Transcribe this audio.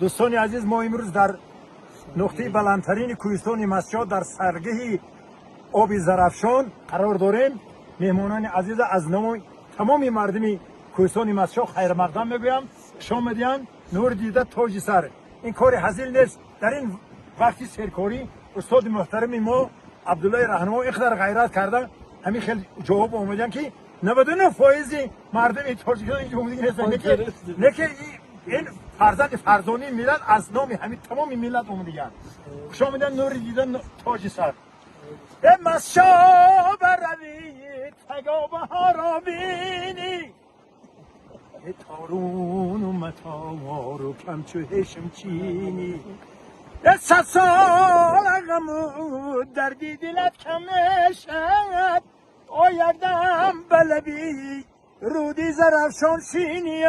دوستان عزیز، ما امروز در نقطه بلندترین کوهستان مسجد در سرگه آب زرافشان قرار داریم. مهمانان عزیز از تمام مردم کوهستان مسجد خیر مقدم میگویم. شما میدین نور دیده تاج سر. این کار هزیل نیست. در این وقتی سرکاری استاد محترم ما عبدالله رهنما اقدار غیرت کرده، همین خیلی جواب اومدن که 99% مردم تاجیکستان اینجا اومدن نیستن، نه که این فرزانی ملت از نام همین تمام ملت اومدن. شما میدن نور دیدن تاج سر. به مسجد بروید تگا بهارا بینی، تارون و متار و کمچو هشم چینی، 100 سال غمود دردی دلت کم نشد، یک دم بلبی رودی زرافشان شینی.